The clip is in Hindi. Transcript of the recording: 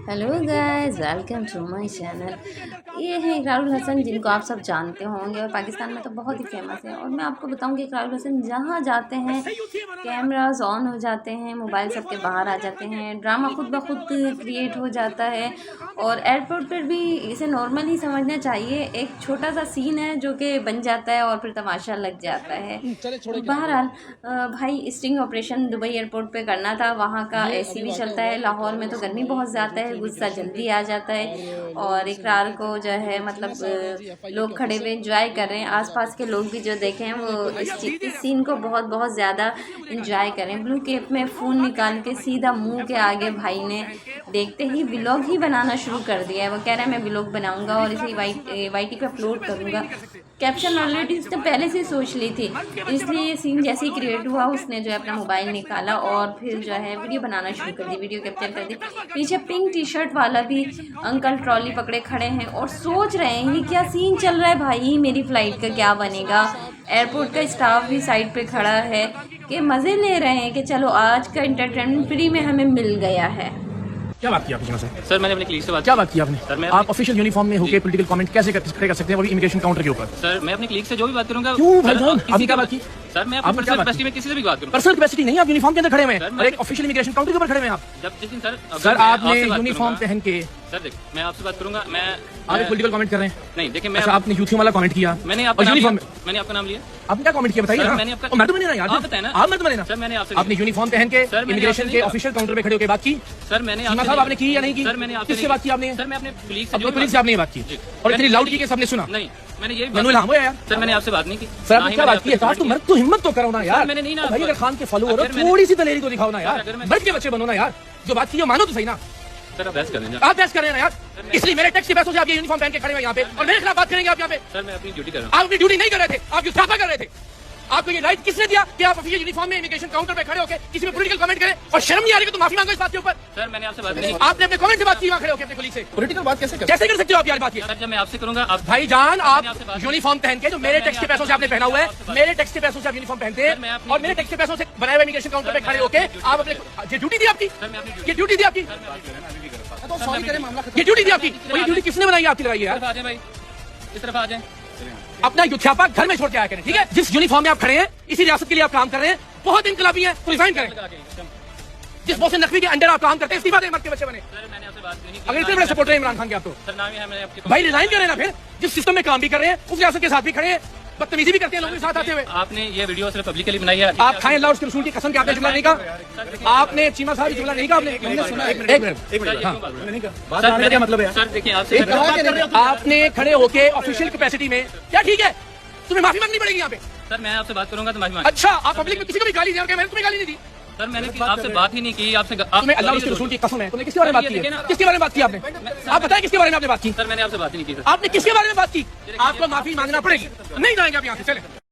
Hello guys, welcome to my channel. ये है इकरारुल हसन, जिनको आप सब जानते होंगे और पाकिस्तान में तो बहुत ही फेमस है। और मैं आपको बताऊं कि इकरारुल हसन जहाँ जाते हैं कैमरास ऑन हो जाते हैं, मोबाइल सबके बाहर आ जाते हैं, ड्रामा खुद ब खुद क्रिएट हो जाता है। और एयरपोर्ट पर भी इसे नॉर्मल ही समझना चाहिए, एक छोटा सा सीन है जो कि बन जाता है और फिर तमाशा लग जाता है। बहरहाल भाई, स्टिंग ऑपरेशन दुबई एयरपोर्ट पे करना था। वहाँ का एसी भी चलता है, लाहौर में तो गर्मी बहुत ज़्यादा है, गुस्सा जल्दी आ जाता है। और इकरार को जो है मतलब लोग खड़े हुए इंजॉय कर रहे हैं, आसपास के लोग भी जो देखे हैं वो इस सीन को बहुत बहुत ज़्यादा इंजॉय करें। ब्लू केप में फ़ोन निकाल के सीधा मुंह के आगे भाई ने देखते ही व्लॉग ही बनाना शुरू कर दिया है। वो कह रहा है मैं व्लॉग बनाऊंगा और इसे वाईटी पे अपलोड करूंगा। कैप्शन ऑलरेडी उसने पहले से सोच ली थी, इसलिए ये सीन जैसे ही क्रिएट हुआ उसने जो है अपना मोबाइल निकाला और फिर जो है वीडियो बनाना शुरू कर दी, वीडियो कैप्चर कर दी। पीछे पिंक टी शर्ट वाला भी अंकल ट्रॉली पकड़े खड़े हैं और सोच रहे हैं ये क्या सीन चल रहा है भाई, मेरी फ़्लाइट का क्या बनेगा। एयरपोर्ट का स्टाफ भी साइड पे खड़ा है कि मज़े ले रहे हैं कि चलो आज का इंटरटेनमेंट फ्री में हमें मिल गया है। क्या बात की आपने से? सर मैंने अपने क्लीग से बात क्या बात की आपने? सर मैं आप ऑफिशियल यूनिफॉर्म में होकर पॉलिटिकल कमेंट कैसे कर सकते हैं वो भी इमिग्रेशन काउंटर के ऊपर? सर मैं अपनी क्लीग से जो भी बात करूंगा। क्यों भाईजान, आपने क्या बात की? सर मैं अपनी पर्सनल कैपेसिटी में किसी से भी बात करूं। पर्सनल कैपेसिटी नहीं, आप यूनिफॉर्म के अंदर खड़े हुए हैं और एक ऑफिशियल इमिग्रेशन काउंटर के ऊपर खड़े हुए हैं आप। जब जिस दिन सर आपने यूनिफॉर्म पहन के, सर देख मैं आपसे बात करूंगा। आप एक पॉलिटिकल कमेंट कर रहे हैं? नहीं देखिए मैं आपने यूथ वाला कमेंट किया, मैंने आपका नाम लिया। आपने क्या कमेंट किया बताइए ना? मैं तो नहीं यार, आप मैं तो नहीं। सर मैंने आपसे आपने यूनिफॉर्म पहन के इमिग्रेशन के ऑफिशियल काउंटर पे खड़े होकर बात की? सर मैंने आपने की या नहीं की? सर मैंने आपसे किससे बात की आपने? सर मैं अपने पुलिस से आपने बात की और इतनी लाउड की कि सबने सुना? नहीं मैंने ये यार सर मैंने आपसे बात नहीं की। सर आपने क्या बात की? तो हिम्मत तो करो ना यार। मैंने नहीं ना भाई, अगर खान के फॉलोअर हो थोड़ी सी दलेरी तो दिखाओ ना यार, बच के बच्चे बनो ना यार। जो बात की है मानो तो सही ना। सर आप बहस कर रहे हैं, आप बहस कर रहे हैं ना यार, इसलिए मेरे टैक्स के पैसों से आप ये यूनिफॉर्म पहन के खड़े हुए यहाँ पे और मेरे खिलाफ बात करेंगे आप यहाँ पे? सर मैं अपनी ड्यूटी कर रहा हूँ। आप अपनी ड्यूटी नहीं कर रहे थे, आप युद्धापा कर रहे थे। आपको ये राइट किसने दिया कि आप ऑफिशियल यूनिफॉर्म में इमिग्रेशन काउंटर पे खड़े होकर किसी में पॉलिटिकल कमेंट करें? और शर्म नहीं आ रही तो माफी मांगो इस बात के ऊपर। सर मैंने आपसे बात नहीं, आपने अपने कमेंट से बात की वहाँ खड़े होकर अपने पुलिस से। पॉलिटिकल बात कैसे कर सकते हो आप यार? बात सर जब मैं आपसे करूंगा आप भाईजान, आप यूनिफॉर्म पहन के, जो मेरे टैक्स के पैसों से आपने पहना हुआ है, मेरे टैक्स के पैसों से आप यूनिफॉर्म पहनते हैं और मेरे टैक्स के पैसों से बनाए हुए इमिग्रेशन काउंटर पे खड़े होकर आप अपने, ये ड्यूटी थी आपकी? ये ड्यूटी थी आपकी? ये ड्यूटी थी आपकी? और ये ड्यूटी किसने बनाई आपकी लगाई है यार? आ जाए भाई, इस तरफ आ जाए। अपना युद्धापा घर में छोड़ के आया करें, ठीक है? जिस यूनिफॉर्म में आप खड़े हैं, इसी रियासत के लिए आप काम कर रहे हैं, बहुत इनकलाबी है, तो रिजाइन करें। जिस मोहसिन नकवी के अंडर आप काम करते हैं, इसी बात मत के बच्चे बने। अगर इतने बड़े सपोर्टर हैं इमरान खान के आप तो भाई रिजाइन करें ना। फिर जिस सिस्टम में काम भी कर रहे हैं उस रियासत के साथ भी खड़े हैं, बदतमीजी भी करते हैं लोगों के साथ आते हुए। आपने ये वीडियो सिर्फ पब्लिकली बनाई है। आप खाएं अल्लाह उसके रसूल की कसम कि आपने जुमला नहीं कहा। आपने चीमा साहब जुमला नहीं कहा आपने? एक मिनट, बात आने का क्या मतलब है? सर देखिए आपसे आपने खड़े होके ऑफिशियल कैपेसिटी में, क्या ठीक है? तुम्हें माफी मांगनी पड़ेगी यहाँ पे। सर मैं आपसे बात करूंगा तो माफी मांग। अच्छा, आप पब्लिक में किसी को भी गाली दिया? मैंने तुम्हें गाली नहीं दी सर, मैंने आपसे बात ही नहीं की। आपसे तुम्हें अल्लाह उसके रसूल की कसम है, तुमने किसके बारे में बात की? किसके बारे में बात की आपने? आप बताएं किसके बारे में आपने बात की? सर मैंने आपसे बात ही नहीं की। आपने किसके बारे में बात की? आपको माफी मांगना पड़ेगी। नहीं जाएंगे आप यहाँ से, चले।